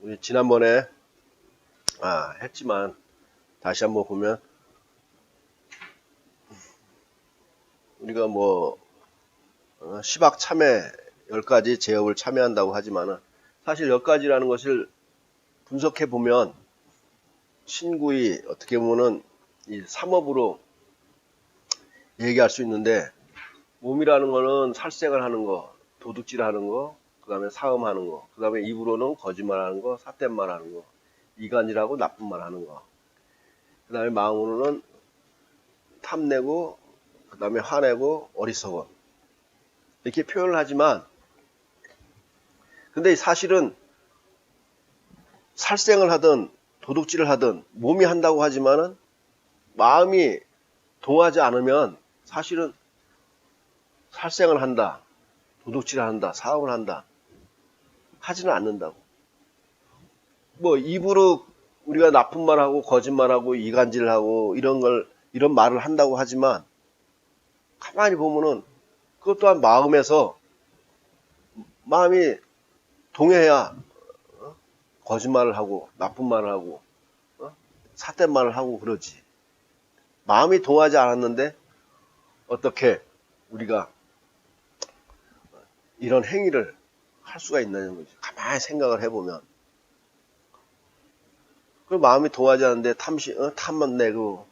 우리 지난번에 했지만 다시 한번 보면 우리가 시박 참회 10가지 제업을 참여한다고 하지만은 사실 10가지라는 것을 분석해 보면 신구이 어떻게 보면은 이 삼업으로 얘기할 수 있는데, 몸이라는 거는 살생을 하는 거, 도둑질 하는 거, 그 다음에 사음하는 거, 그 다음에 입으로는 거짓말 하는 거, 삿대말 하는 거, 이간질하고 나쁜 말 하는 거, 그 다음에 마음으로는 탐내고, 그 다음에 화내고, 어리석어. 이렇게 표현을 하지만, 근데 사실은 살생을 하든 도둑질을 하든 몸이 한다고 하지만은 마음이 동하지 않으면 사실은 살생을 한다, 도둑질을 한다, 사음을 한다 하지는 않는다고. 입으로 우리가 나쁜 말하고 거짓말하고 이간질하고 이런 말을 한다고 하지만 가만히 보면은 그것 또한 마음에서 마음이 동해야 거짓말을 하고 나쁜 말을 하고 삿대말을 하고 그러지. 마음이 동하지 않았는데 어떻게 우리가 이런 행위를 할 수가 있냐는 거지. 가만히 생각을 해보면. 그 마음이 동하지 않는데 탐만 내고,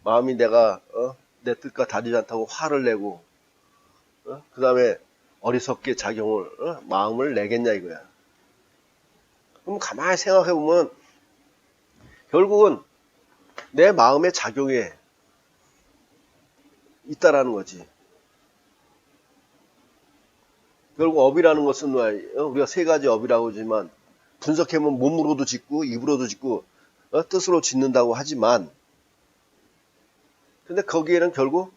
마음이 내가, 내 뜻과 다르지 않다고 화를 내고, 그 다음에 어리석게 작용을, 마음을 내겠냐 이거야. 그럼 가만히 생각해보면, 결국은 내 마음의 작용에 있다라는 거지. 결국 업이라는 것은 우리가 3가지 업이라고 하지만 분석해보면 몸으로도 짓고 입으로도 짓고 뜻으로 짓는다고 하지만, 근데 거기에는 결국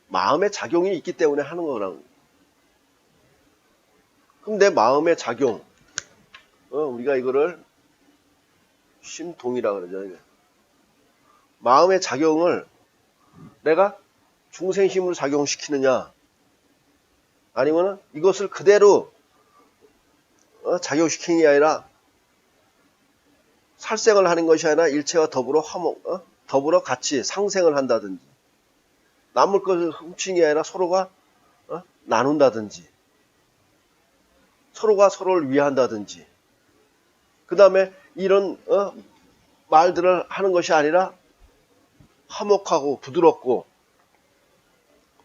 마음의 작용이 있기 때문에 하는 거라고. 그럼 내 마음의 작용, 우리가 이거를 심동이라 그러죠. 마음의 작용을 내가 중생심으로 작용시키느냐, 아니면 이것을 그대로 작용시키는 게 아니라 살생을 하는 것이 아니라 일체와 더불어 같이 상생을 한다든지, 남을 것을 훔치는 게 아니라 서로가 나눈다든지, 서로가 서로를 위한다든지, 그 다음에 이런 말들을 하는 것이 아니라 화목하고 부드럽고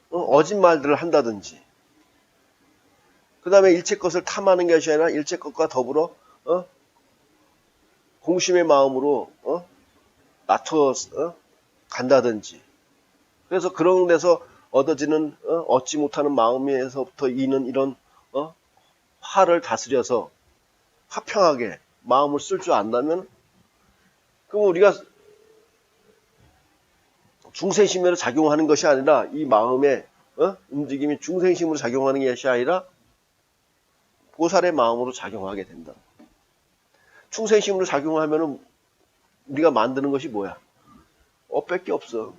어진 말들을 한다든지, 그 다음에 일체 것을 탐하는 것이 아니라 일체 것과 더불어 공심의 마음으로 낮춰 간다든지. 그래서 그런 데서 얻어지는 얻지 못하는 마음에서부터 이는 이런 화를 다스려서 화평하게 마음을 쓸 줄 안다면, 그럼 우리가 중생심으로 작용하는 것이 아니라 이 마음의 움직임이 중생심으로 작용하는 것이 아니라 보살의 마음으로 작용하게 된다. 중생심으로 작용하면은 우리가 만드는 것이 뭐야? 업밖에 없어.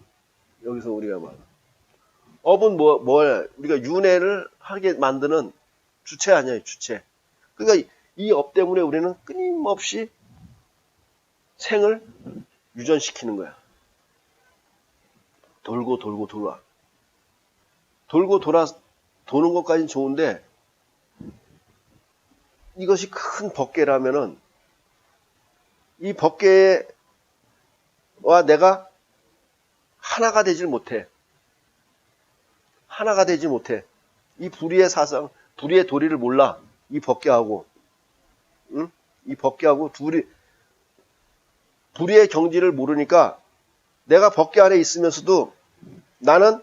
여기서 우리가 말. 업은 뭐야? 우리가 윤회를 하게 만드는 주체 아니야, 주체. 그러니까 이 업 때문에 우리는 끊임없이 생을 유전시키는 거야. 돌고 돌아. 돌고 돌아 도는 것까지는 좋은데, 이것이 큰 법계라면은 이 법계와 내가 하나가 되질 못해. 하나가 되지 못해. 이 불의의 사상, 불의의 도리를 몰라. 이 법계하고, 이 법계하고 불의의 경지를 모르니까 내가 법계 안에 있으면서도 나는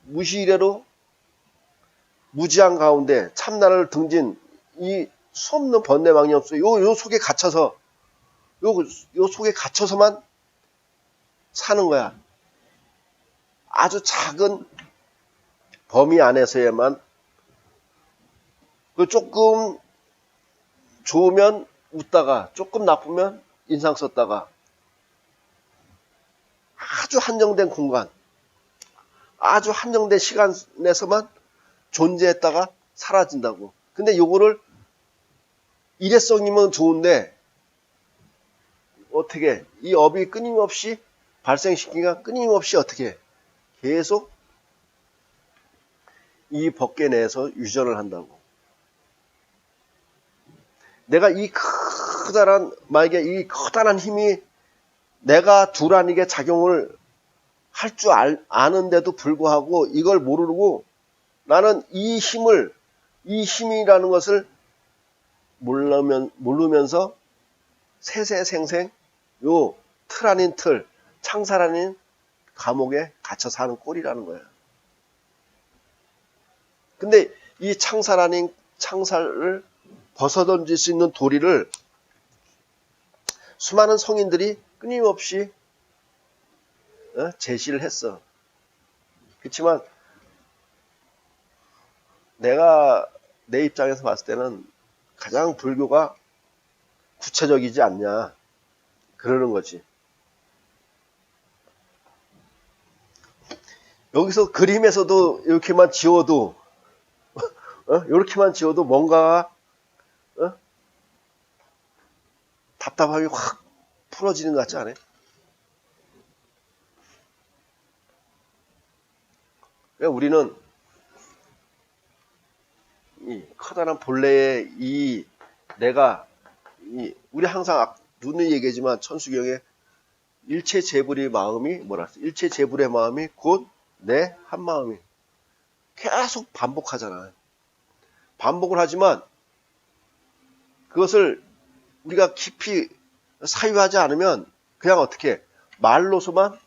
무시이래로 무지한 가운데 참나를 등진 이 수없는 번뇌망념 속에 요 속에 갇혀서 요 속에 갇혀서만 사는 거야. 아주 작은 범위 안에서에만 조금 좋으면 웃다가 조금 나쁘면 인상 썼다가 아주 한정된 공간, 아주 한정된 시간에서만 존재했다가 사라진다고. 근데 요거를 일회성이면 좋은데 어떻게 이 업이 끊임없이 발생시키니까 끊임없이 어떻게 계속 이 법계 내에서 유전을 한다고. 내가 이 커다란, 만약에 이 커다란 힘이 내가 둘 아니게 작용을 할 줄 아는데도 불구하고 이걸 모르고 나는 이 힘이라는 것을 모르면서 세세생생 요 틀 아닌 틀, 창살 아닌 감옥에 갇혀 사는 꼴이라는 거야. 근데 이 창살 아닌 창살을 벗어던질 수 있는 도리를 수많은 성인들이 끊임없이 제시를 했어. 그렇지만 내가 내 입장에서 봤을 때는 가장 불교가 구체적이지 않냐 그러는 거지. 여기서 그림에서도 이렇게만 지워도 이렇게만 지워도 뭔가 답답함이 확 풀어지는 것 같지 않아요? 그러니까 우리는 이 커다란 본래의 이 내가 우리 항상 눈을 얘기하지만 천수경에 일체 재불의 마음이 뭐라 했어? 일체 재불의 마음이 곧 내 한 마음이 계속 반복하잖아. 반복을 하지만 그것을 우리가 깊이 사유하지 않으면 그냥 어떻게 말로서만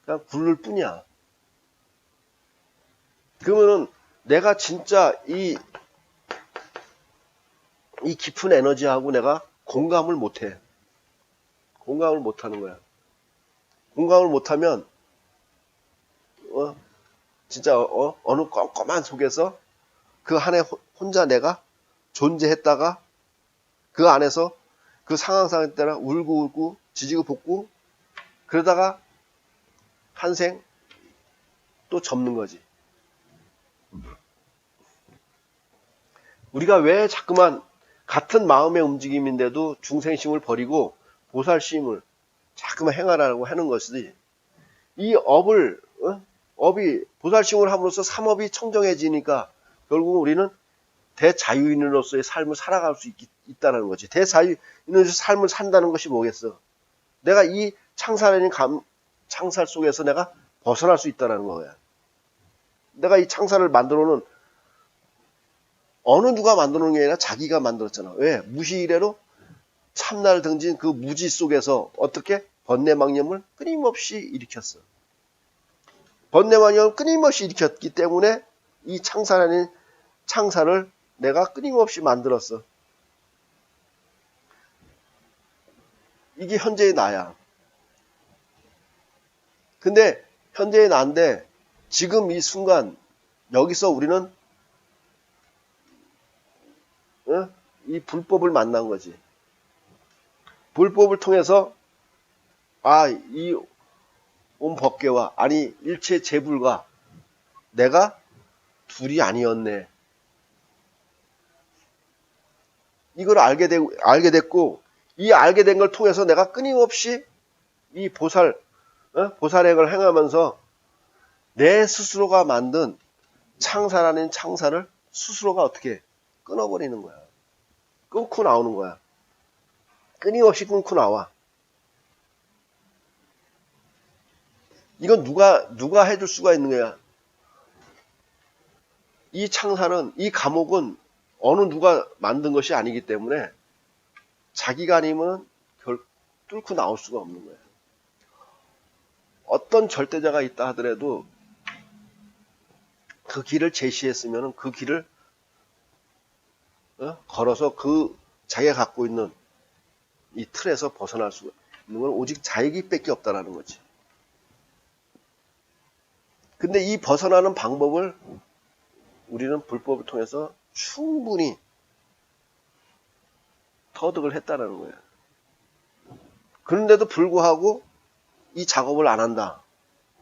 그냥 굴를 뿐이야. 그러면은 내가 진짜 이 깊은 에너지하고 내가 공감을 못해. 공감을 못하는 거야. 공감을 못하면 진짜 어느 껌껌한 속에서 그 안에 혼자 내가 존재했다가 그 안에서 그 상황에 따라 울고 지지고 볶고 그러다가 한생 또 접는 거지. 우리가 왜 자꾸만 같은 마음의 움직임인데도 중생심을 버리고 보살심을 자꾸만 행하라고 하는 것이지. 이 업이 보살심을 함으로써 삼업이 청정해지니까 결국 우리는 대자유인으로서의 삶을 살아갈 수 있다는 거지. 대자유인으로서의 삶을 산다는 것이 뭐겠어? 내가 이 창살 속에서 내가 벗어날 수 있다는 거야. 내가 이 창살을 만들어 놓은 어느 누가 만들어 놓은 게 아니라 자기가 만들었잖아. 왜? 무시이래로 참나를 등진 그 무지 속에서 어떻게 번뇌망념을 끊임없이 일으켰어. 번뇌망념을 끊임없이 일으켰기 때문에 이 창살 아닌 창살을 내가 끊임없이 만들었어. 이게 현재의 나야. 근데 현재의 나인데 지금 이 순간 여기서 우리는 이 불법을 만난 거지. 불법을 통해서 이 온 법계와 아니 일체 재불과 내가 둘이 아니었네. 이걸 알게 됐고 이 알게 된 걸 통해서 내가 끊임없이 이 보살행을 행하면서 내 스스로가 만든 창살 아닌 창살을 스스로가 어떻게 끊어버리는 거야. 끊고 나오는 거야. 끊임없이 끊고 나와. 이건 누가 해줄 수가 있는 거야. 이 창살은, 이 감옥은 어느 누가 만든 것이 아니기 때문에 자기가 아니면 뚫고 나올 수가 없는 거야. 어떤 절대자가 있다 하더라도 그 길을 제시했으면 그 길을 걸어서 그 자기가 갖고 있는 이 틀에서 벗어날 수 있는 건 오직 자기밖에 없다라는 거지. 근데 이 벗어나는 방법을 우리는 불법을 통해서 충분히 터득을 했다라는 거예요. 그런데도 불구하고 이 작업을 안 한다.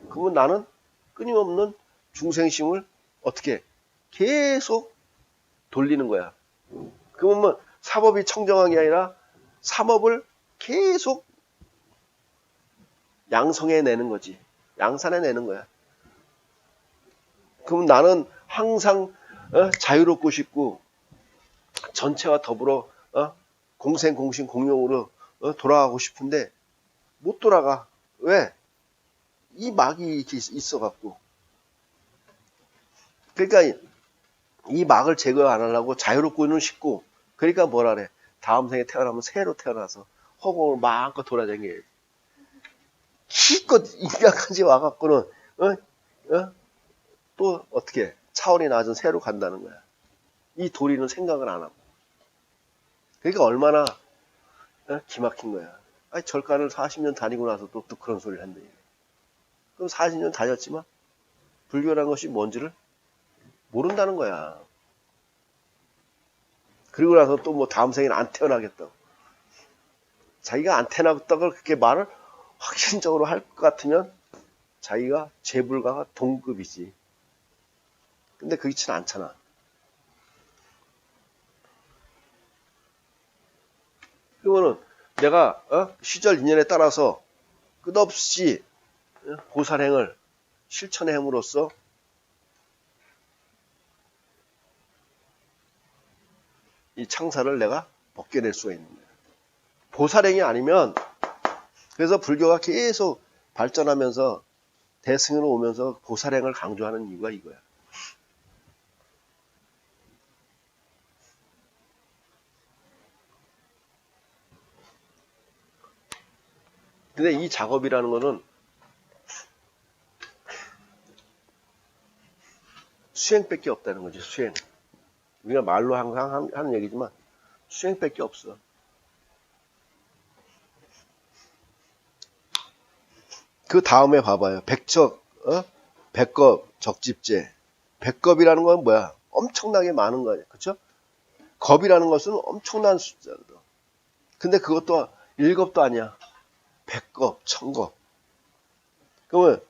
그러면 나는 끊임없는 중생심을 어떻게 계속 돌리는 거야. 그러면 사법이 청정한 게 아니라 삼업을 계속 양성해내는 거지. 양산해내는 거야. 그럼 나는 항상 자유롭고 싶고 전체와 더불어 공생, 공신, 공용으로 돌아가고 싶은데 못 돌아가. 왜? 이 막이 이렇게 있어갖고. 그러니까 이 막을 제거 안 하려고 자유롭고는 싶고, 그러니까 뭐라 그래. 다음 생에 태어나면 새로 태어나서 허공을 마음껏 돌아다녀야지. 기껏 인간까지 와갖고는 또 어떻게 차원이 낮은 새로 간다는 거야. 이 도리는 생각을 안 하고. 그러니까 얼마나 기막힌 거야. 아니, 절간을 40년 다니고 나서 또 그런 소리를 한대. 그럼 40년 다녔지만 불교라는 것이 뭔지를 모른다는 거야. 그리고 나서 또 뭐 다음 생에는 안 태어나겠다고. 자기가 안 태어나겠다고 그렇게 말을 확신적으로 할 것 같으면 자기가 재불가가 동급이지. 근데 그렇지는 않잖아. 그러면은 내가 시절 인연에 따라서 끝없이 보살행을 실천함으로써 이 창사를 내가 벗겨낼 수가 있는 거야. 보살행이 아니면, 그래서 불교가 계속 발전하면서 대승으로 오면서 보살행을 강조하는 이유가 이거야. 근데 이 작업이라는 거는 수행밖에 없다는 거지. 수행. 우리가 말로 항상 하는 얘기지만 수행밖에 없어. 그 다음에 봐봐요. 백척, 백겁, 적집제. 백겁이라는 건 뭐야? 엄청나게 많은 거야. 그쵸? 겁이라는 것은 엄청난 숫자거든. 근데 그것도 1겁도 아니야. 100겁, 1000겁. 그러면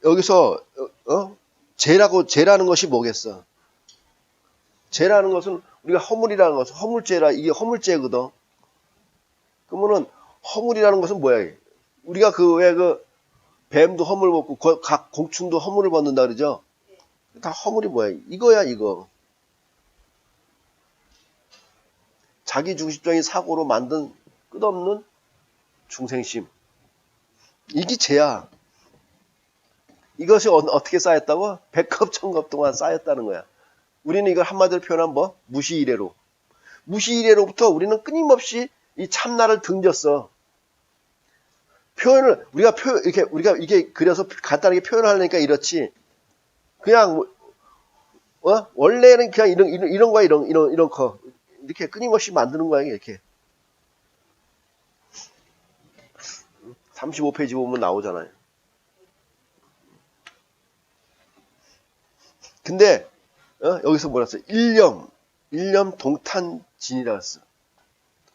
여기서 죄라는 것이 뭐겠어? 죄라는 것은 우리가 허물이라는 것은 허물죄라, 이게 허물죄거든. 그러면은 허물이라는 것은 뭐야? 우리가 왜 뱀도 허물 벗고 각 공충도 허물을 벗는다 그러죠? 다 허물이 뭐야? 이거야, 이거. 자기 중심적인 사고로 만든 끝없는 중생심. 이게 죄야. 이것이 어떻게 쌓였다고? 100겁, 1000겁 동안 쌓였다는 거야. 우리는 이걸 한마디로 표현하면 뭐? 무시이래로. 무시이래로부터 우리는 끊임없이 이 참나를 등졌어. 표현을, 우리가 이게 그려서 간단하게 표현을 하려니까 이렇지. 그냥, 원래는 그냥 이런 거야, 이런 거. 이렇게 끊임없이 만드는 거야, 이렇게. 35페이지 보면 나오잖아요. 근데 여기서 뭐라 했어? 일념 동탄진이라고 했어.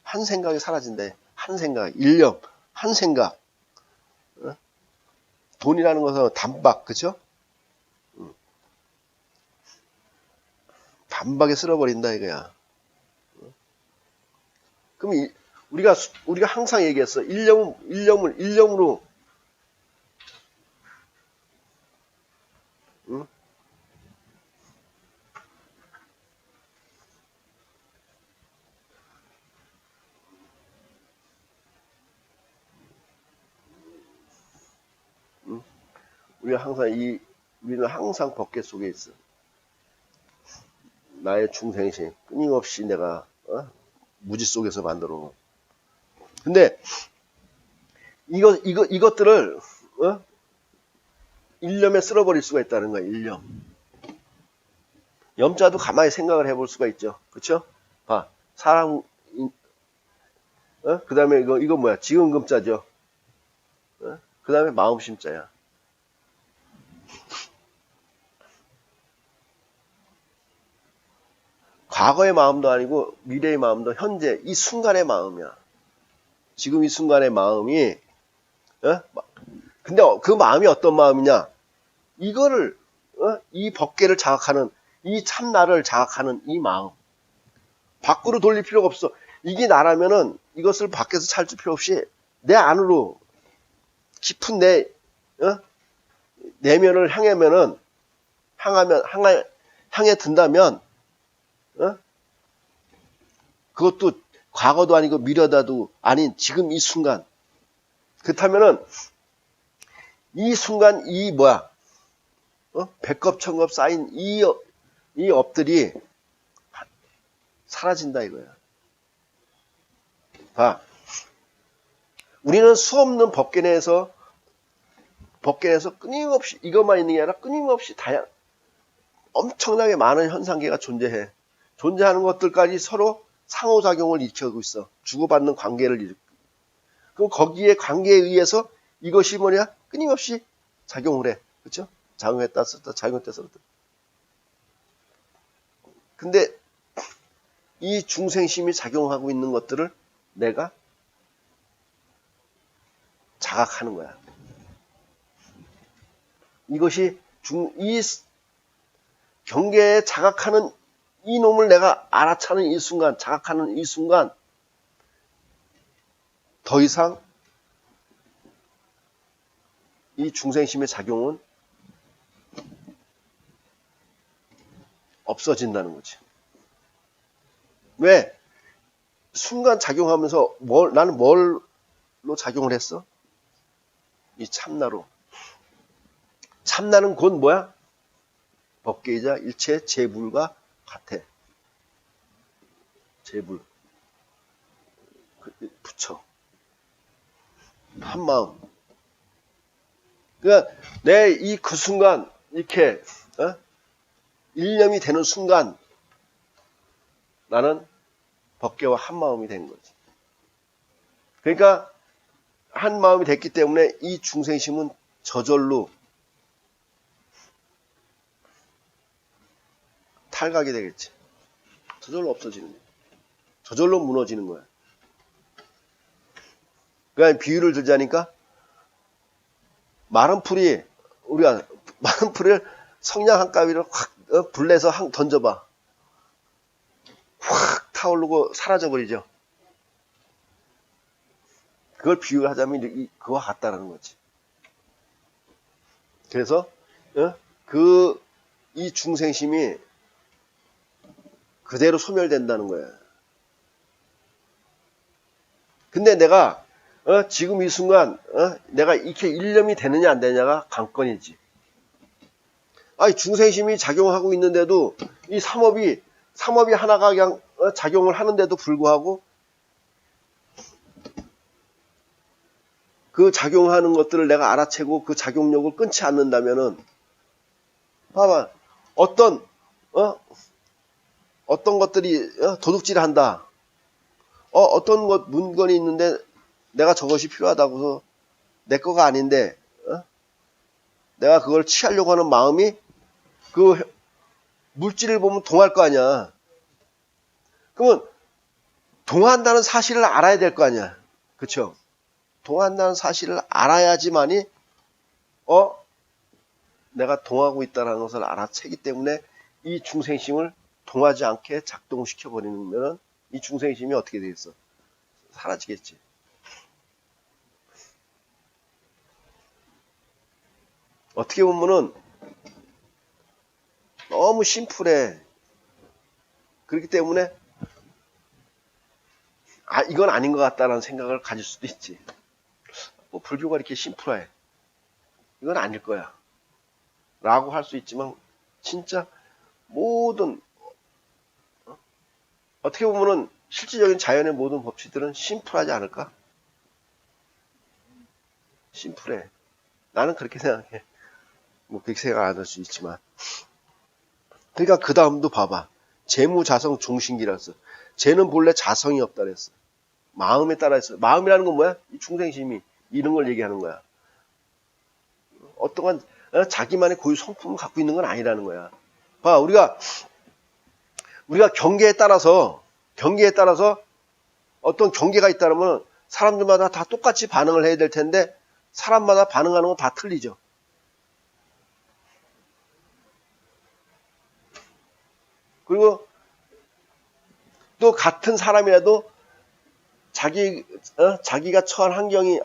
한 생각이 사라진대. 한 생각, 일념, 한 생각. 돈이라는 것은 단박, 그쵸? 단박에 쓸어버린다 이거야. 그럼 우리가 항상 얘기했어. 일념으로 우리는 항상 법계 속에 있어. 나의 중생심 끊임없이 내가 무지 속에서 만들어 놓은. 근데 이것들을 일념에 쓸어버릴 수가 있다는 거야. 일념. 염자도 가만히 생각을 해볼 수가 있죠. 그쵸? 봐, 사람, 그 다음에 이거 뭐야? 지은금자죠. 그 다음에 마음심자야. 과거의 마음도 아니고 미래의 마음도 현재 이 순간의 마음이야. 지금 이 순간의 마음이 근데 그 마음이 어떤 마음이냐? 이거를 이 법계를 자각하는 이 참나를 자각하는 이 마음. 밖으로 돌릴 필요가 없어. 이게 나라면은 이것을 밖에서 찾을 필요 없이 내 안으로 깊은 내 내면을 향해 든다면 그것도 과거도 아니고 미래도 아닌 지금 이 순간. 그렇다면은 이 순간 백겁천겁 쌓인 이 업들이 사라진다 이거야. 봐. 우리는 수없는 법계 내에서 끊임없이 이것만 있는 게 아니라 끊임없이 엄청나게 많은 현상계가 존재해. 존재하는 것들까지 서로 상호작용을 일으키고 있어. 주고받는 관계를 일으키고. 그럼 거기에 관계에 의해서 이것이 끊임없이 작용을 해. 그렇죠? 작용했다 썼다 작용했다 썼다. 근데 이 중생심이 작용하고 있는 것들을 내가 자각하는 거야. 이것이 이 경계에 자각하는 이 놈을 내가 알아차는 이 순간, 자각하는 이 순간 더 이상 이 중생심의 작용은 없어진다는 거지. 왜? 순간 작용하면서 나는 뭘로 작용을 했어? 이 참나로. 참나는 곧 뭐야? 법계이자 일체 재불과 같아. 재불. 부처. 한마음. 그러니까 내 그 순간 이렇게 일념이 되는 순간 나는 법계와 한마음이 된 거지. 그러니까 한마음이 됐기 때문에 이 중생심은 저절로 탈각이 되겠지. 저절로 없어지는 거야. 저절로 무너지는 거야. 그러니까 비유를 들자니까 우리가 마른 풀을 성냥 한 가위를 확 불내서 던져봐. 확 타오르고 사라져버리죠. 그걸 비유하자면 그와 같다라는 거지. 그래서 이 중생심이 그대로 소멸된다는 거야. 근데 내가 지금 이 순간 내가 이렇게 일념이 되느냐 안 되느냐가 관건이지. 아니 중생심이 작용하고 있는데도 이 삼업이 하나가 그냥 작용을 하는데도 불구하고 그 작용하는 것들을 내가 알아채고 그 작용력을 끊지 않는다면은 봐봐 어떤 것들이 도둑질을 한다. 어떤 문건이 있는데 내가 저것이 필요하다고 해서 내 거가 아닌데 내가 그걸 취하려고 하는 마음이 그 물질을 보면 동할 거 아니야. 그러면 동한다는 사실을 알아야 될 거 아니야. 그쵸? 동한다는 사실을 알아야지만이 내가 동하고 있다는 것을 알아채기 때문에 이 중생심을 동하지 않게 작동시켜 버리면 이 중생심이 어떻게 되겠어? 사라지겠지. 어떻게 보면은 너무 심플해. 그렇기 때문에 이건 아닌 것 같다라는 생각을 가질 수도 있지. 불교가 이렇게 심플해. 이건 아닐 거야. 라고 할 수 있지만 진짜 모든 어떻게 보면은 실질적인 자연의 모든 법칙들은 심플하지 않을까? 심플해. 나는 그렇게 생각해. 그렇게 생각 안 할 수 있지만. 그러니까 그 다음도 봐봐. 재무자성 종신기라 써. 재는 본래 자성이 없다 그랬어. 마음에 따라 했어. 마음이라는 건 뭐야? 이 중생심이 이런 걸 얘기하는 거야. 어떠한 자기만의 고유 성품을 갖고 있는 건 아니라는 거야. 봐, 우리가 경계에 따라서 어떤 경계가 있다면 사람들마다 다 똑같이 반응을 해야 될 텐데 사람마다 반응하는 건 다 틀리죠. 그리고 또 같은 사람이라도 자기가 처한 환경이,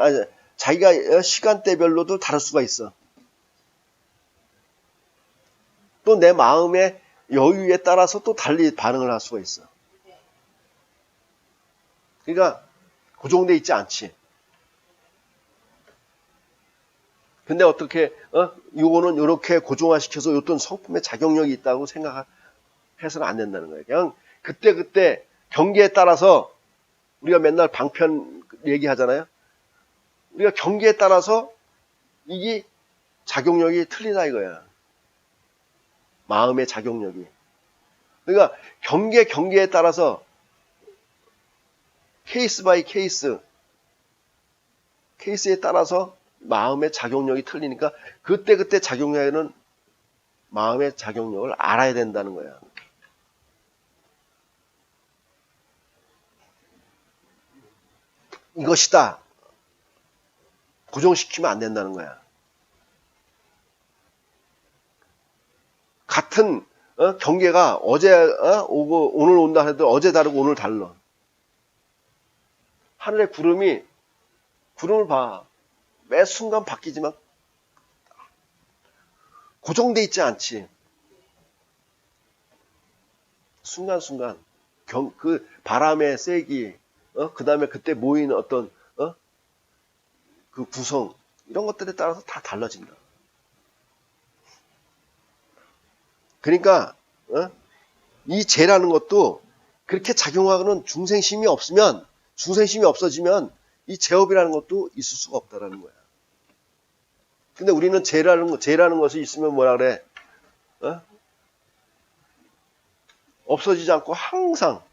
자기가 시간대별로도 다를 수가 있어. 또 내 마음의 여유에 따라서 또 달리 반응을 할 수가 있어. 그러니까 고정돼 있지 않지. 근데 어떻게 요거는 이렇게 고정화시켜서 어떤 성품의 작용력이 있다고 생각해서는 안 된다는 거예요. 그냥 그때 경계에 따라서 우리가 맨날 방편 얘기하잖아요. 우리가 경계에 따라서 이게 작용력이 틀리다 이거야. 마음의 작용력이. 그러니까 경계에 따라서 케이스 바이 케이스에 따라서 마음의 작용력이 틀리니까 그때 작용력에는 마음의 작용력을 알아야 된다는 거야. 이것이다. 고정시키면 안 된다는 거야. 같은 경계가 어제 오고 오늘 온다 해도 어제 다르고 오늘 달라. 하늘의 구름을 봐. 매 순간 바뀌지만 고정돼 있지 않지. 순간순간 그 바람의 세기, 그 다음에 그때 모이는 어떤 그 구성 이런 것들에 따라서 다 달라진다. 그러니까 이 죄라는 것도 그렇게 작용하는 중생심이 없어지면 이 죄업이라는 것도 있을 수가 없다라는 거야. 근데 우리는 죄라는 것이 있으면 뭐라 그래? 없어지지 않고 항상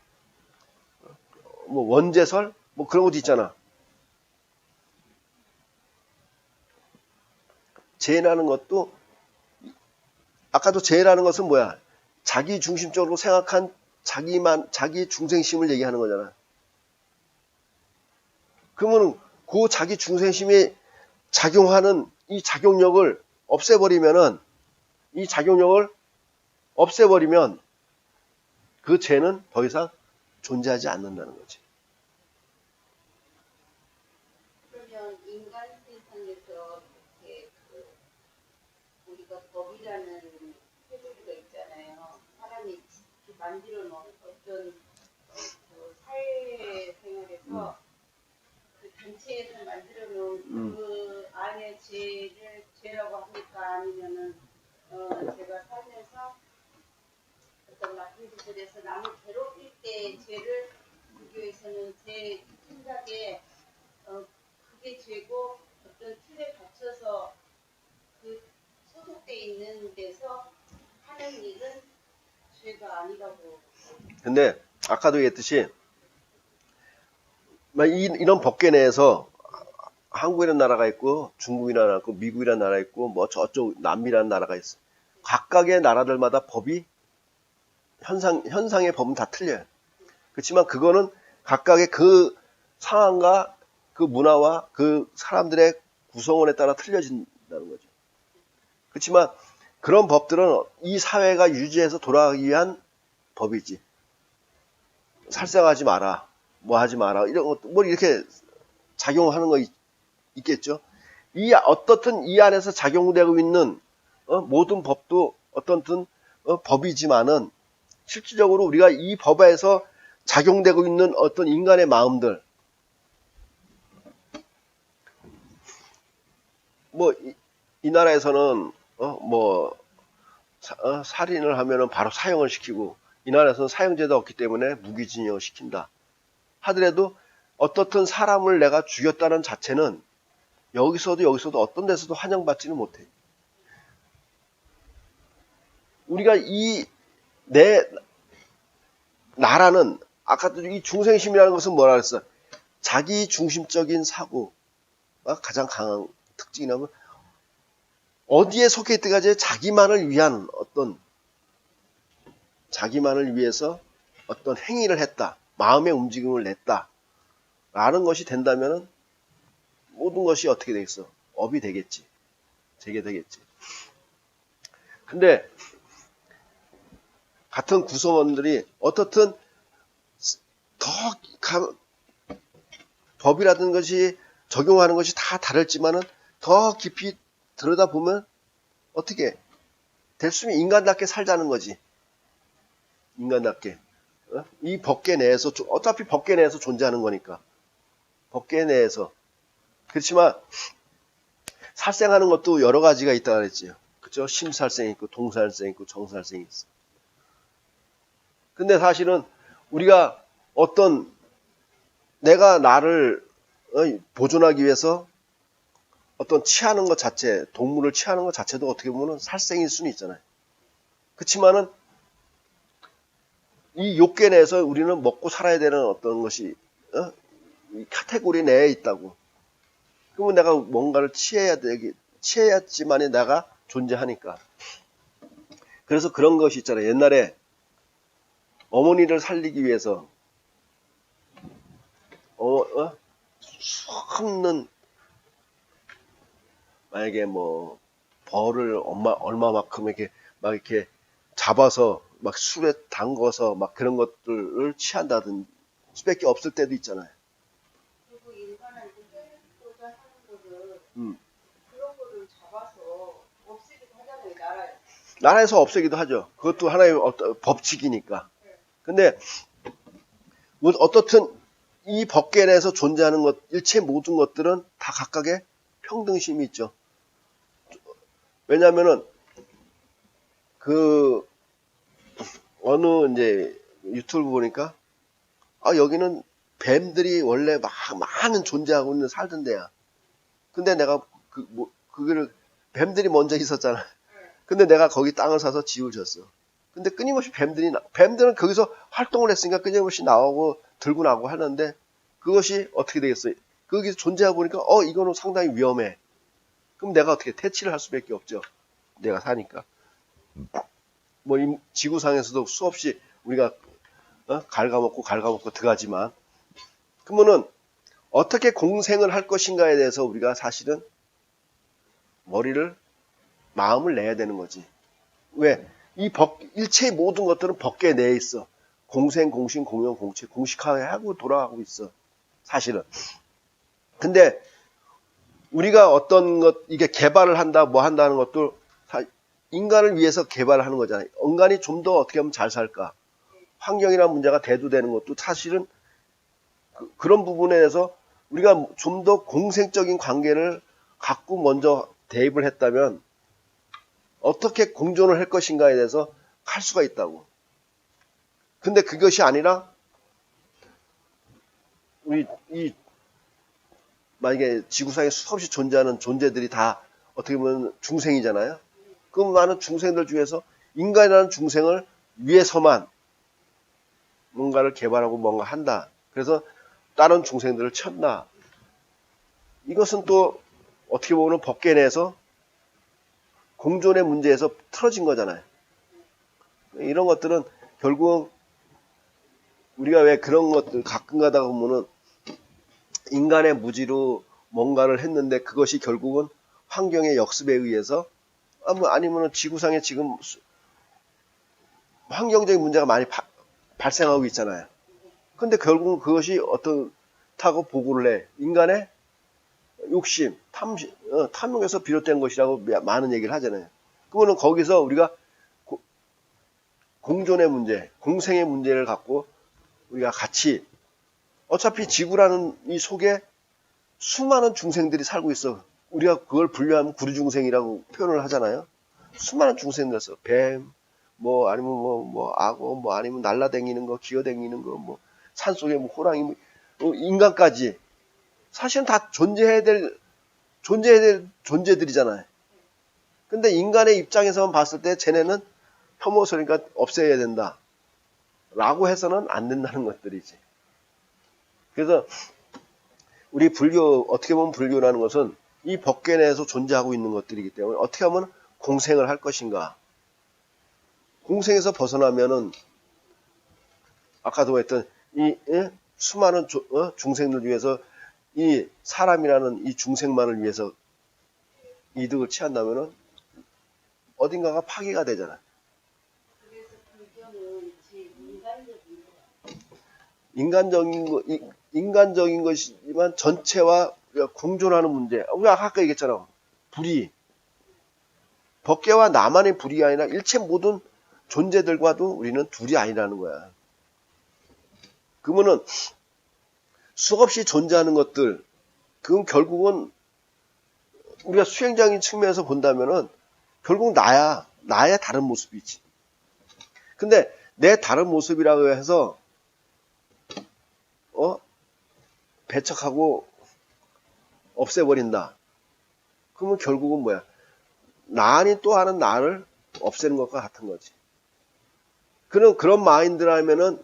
뭐 원죄설 뭐 그런 것도 있잖아. 죄라는 것도 아까도 죄라는 것은 뭐야? 자기 중심적으로 생각한 자기 중생심을 얘기하는 거잖아. 그러면 그 자기 중생심이 작용하는 이 작용력을 없애버리면 그 죄는 더 이상 존재하지 않는다는 거지. 그러면 인간 세상에서 이렇게 우리가 법이라는 테두리가 있잖아요. 사람이 만들어 놓은 어떤 그 사회 생활에서 그 전체에서 만들어 놓은 그 안에 죄라고 합니까? 아니면은 제가 살면서 어떤 나쁜 짓을 해서 남을 괴롭힐 때 죄를 불교에서는 제 생각에 그게 죄고 어떤 틀에 갇혀서 그 소속돼 있는 데서 하는 일은 죄가 아니라고. 근데 아까도 얘기했듯이 이런 법계 내에서 한국이라는 나라가 있고 중국이라는 나라가 있고 미국이라는 나라가 있고 뭐 저쪽 남미라는 나라가 있어. 각각의 나라들마다 법이 현상의 법은 다 틀려요. 그렇지만 그거는 각각의 그 상황과 그 문화와 그 사람들의 구성원에 따라 틀려진다는 거죠. 그렇지만 그런 법들은 이 사회가 유지해서 돌아가기 위한 법이지. 살생하지 마라, 뭐 하지 마라, 이런 것, 뭐 이렇게 작용하는 거 있겠죠. 어떻든 이 안에서 작용되고 있는 모든 법도 어떻든 법이지만은 실질적으로 우리가 이 법에서 작용되고 있는 어떤 인간의 마음들, 뭐 이 나라에서는 살인을 하면은 바로 사형을 시키고, 이 나라에서는 사형제도 없기 때문에 무기징역을 시킨다 하더라도 어떻든 사람을 내가 죽였다는 자체는 여기서도 어떤 데서도 환영받지는 못해. 우리가 내 나라는 아까도 이 중생심이라는 것은 뭐라 그랬어? 자기 중심적인 사고가 가장 강한 특징이라면 어디에 속해 있다까지 자기만을 위해서 어떤 행위를 했다, 마음의 움직임을 냈다 라는 것이 된다면 모든 것이 어떻게 되겠어? 업이 되겠지, 제게 되겠지. 근데 같은 구성원들이 어떻든 더 법이라든 것이 적용하는 것이 다 다르지만은 더 깊이 들여다보면 어떻게 될 수 있으면 인간답게 살자는 거지. 인간답게. 이 법계 내에서 어차피 법계 내에서 존재하는 거니까. 법계 내에서. 그렇지만 살생하는 것도 여러 가지가 있다 그랬지요. 그죠? 심살생이 있고 동살생이 있고 정살생이 있어. 근데 사실은 우리가 어떤 내가 나를 보존하기 위해서 어떤 취하는 것 자체, 동물을 취하는 것 자체도 어떻게 보면 살생일 수는 있잖아요. 그렇지만은 이 욕계 내에서 우리는 먹고 살아야 되는 어떤 것이 이 카테고리 내에 있다고. 그러면 내가 뭔가를 취해야지만이 내가 존재하니까. 그래서 그런 것이 있잖아요. 옛날에 어머니를 살리기 위해서 수없는 만약에 뭐 벌을 얼마만큼 이렇게 막 이렇게 잡아서 막 술에 담궈서 막 그런 것들을 취한다든 수밖에 없을 때도 있잖아요. 그리고 인간한테 해고자 하는 거를 음. 그런 거를 잡아서 없애기도 하잖아요. 나라에. 나라에서 없애기도 하죠. 그것도 하나의 법칙이니까. 근데 어떻든 이 법계 내에서 존재하는 것, 일체 모든 것들은 다 각각의 평등심이 있죠. 왜냐면은 그 어느 이제 유튜브 보니까 여기는 뱀들이 원래 많은 존재하고 있는 살던 데야. 근데 내가 그거를 뱀들이 먼저 있었잖아. 근데 내가 거기 땅을 사서 지을 줬어. 근데 끊임없이 뱀들은 거기서 활동을 했으니까 끊임없이 나오고 들고 나고 하는데 그것이 어떻게 되겠어요? 거기서 존재하고 보니까 이거는 상당히 위험해. 그럼 내가 어떻게 퇴치를 할 수밖에 없죠. 내가 사니까. 뭐 이 지구상에서도 수없이 우리가 갉아먹고 들어가지만 그러면은 어떻게 공생을 할 것인가에 대해서 우리가 사실은 마음을 내야 되는 거지. 왜? 일체의 모든 것들은 법계 내에 있어. 공생, 공신, 공영, 공체, 공식화하고 돌아가고 있어. 사실은. 근데 우리가 어떤 이게 개발을 한다, 뭐 한다는 것도 인간을 위해서 개발을 하는 거잖아요. 인간이 좀 더 어떻게 하면 잘 살까? 환경이라는 문제가 대두되는 것도 사실은 그런 부분에 대해서 우리가 좀 더 공생적인 관계를 갖고 먼저 대입을 했다면 어떻게 공존을 할 것인가에 대해서 할 수가 있다고. 근데 그것이 아니라 만약에 지구상에 수없이 존재하는 존재들이 다 어떻게 보면 중생이잖아요. 그 많은 중생들 중에서 인간이라는 중생을 위해서만 뭔가를 개발하고 뭔가 한다. 그래서 다른 중생들을 쳤나. 이것은 또 어떻게 보면 법계 내에서 공존의 문제에서 틀어진 거잖아요. 이런 것들은 결국 우리가 왜 그런 것들 가끔 가다 보면은 인간의 무지로 뭔가를 했는데 그것이 결국은 환경의 역습에 의해서 아니면은 지구상에 지금 환경적인 문제가 많이 발생하고 있잖아요. 근데 결국은 그것이 어떻다고 보고를 해. 인간의 욕심, 탐욕에서 비롯된 것이라고 많은 얘기를 하잖아요. 그거는 거기서 우리가 공존의 문제, 공생의 문제를 갖고 우리가 같이 어차피 지구라는 이 속에 수많은 중생들이 살고 있어. 우리가 그걸 분류하면 구류중생이라고 표현을 하잖아요. 수많은 중생들에서 뱀, 뭐 아니면 뭐 악어, 뭐 아니면 날라다니는 거, 기어다니는 거, 뭐 산속에 뭐 호랑이, 뭐 인간까지 사실은 다 존재해야 될 존재들이잖아요. 근데 인간의 입장에서만 봤을 때 쟤네는 혐오스러니까 없애야 된다. 라고 해서는 안 된다는 것들이지. 그래서 우리 어떻게 보면 불교라는 것은 이 법계 내에서 존재하고 있는 것들이기 때문에 어떻게 하면 공생을 할 것인가. 공생에서 벗어나면은 아까도 했던 이 수많은 중생들 중에서 이 사람이라는 이 중생만을 위해서 이득을 취한다면은 어딘가가 파괴가 되잖아. 그래서 불교는 제 인간적인 인간적인 것이지만 전체와 우리가 공존하는 문제. 우리가 아까 얘기했잖아. 불이. 법계와 나만의 불이 아니라 일체 모든 존재들과도 우리는 둘이 아니라는 거야. 그러면은 수없이 존재하는 것들, 그건 결국은 우리가 수행장인 측면에서 본다면은 결국 나야. 나의 다른 모습이지. 근데 내 다른 모습이라고 해서 배척하고 없애버린다. 그러면 결국은 뭐야? 나 아닌 또 하는 나를 없애는 것과 같은 거지. 그런 마인드라면은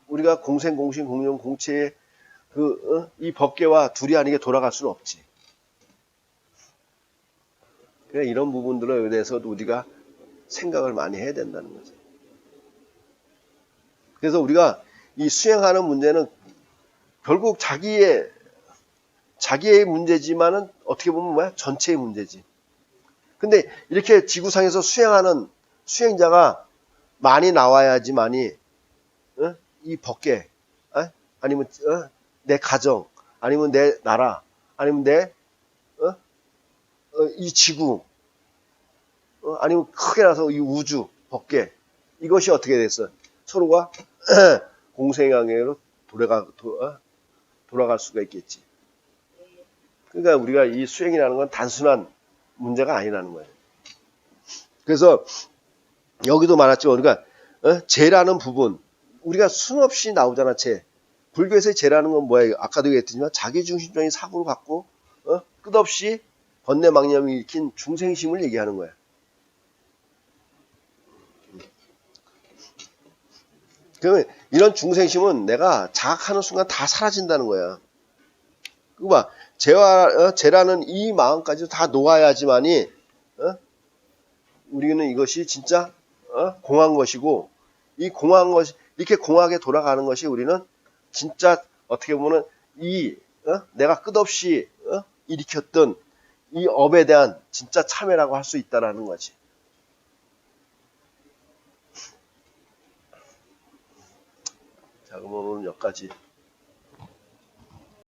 우리가 공생, 공신, 공용, 공체의 이 법계와 둘이 아니게 돌아갈 수는 없지. 그래, 이런 부분들에 대해서도 우리가 생각을 많이 해야 된다는 거죠. 그래서 우리가 이 수행하는 문제는 결국 자기의 문제지만은 어떻게 보면 뭐야? 전체의 문제지. 근데 이렇게 지구상에서 수행하는 수행자가 많이 나와야지만이 이 법계, 아니면 내 가정, 아니면 내 나라, 아니면 내 이 지구, 아니면 크게 나서 이 우주, 법계, 이것이 어떻게 됐어? 서로가 공생양해로 돌아갈 수가 있겠지. 그러니까 우리가 이 수행이라는 건 단순한 문제가 아니라는 거예요. 그래서 여기도 말했지만 우리가 죄라는 부분, 우리가 수없이 나오잖아. 죄. 불교에서의 죄라는 건 뭐예요? 아까도 얘기했지만 자기중심적인 사고를 갖고 끝없이 번뇌망념이 일으킨 중생심을 얘기하는 거야. 그러면 이런 중생심은 내가 자각하는 순간 다 사라진다는 거야. 그거 봐. 죄라는 이 마음까지도 다 놓아야지만이 우리는 이것이 진짜 공한 것이고, 이 공한 것이 이렇게 공하게 돌아가는 것이 우리는 진짜 어떻게 보면 내가 끝없이 일으켰던 이 업에 대한 진짜 참회라고 할 수 있다라는 거지. 자, 그럼 오늘은 여기까지.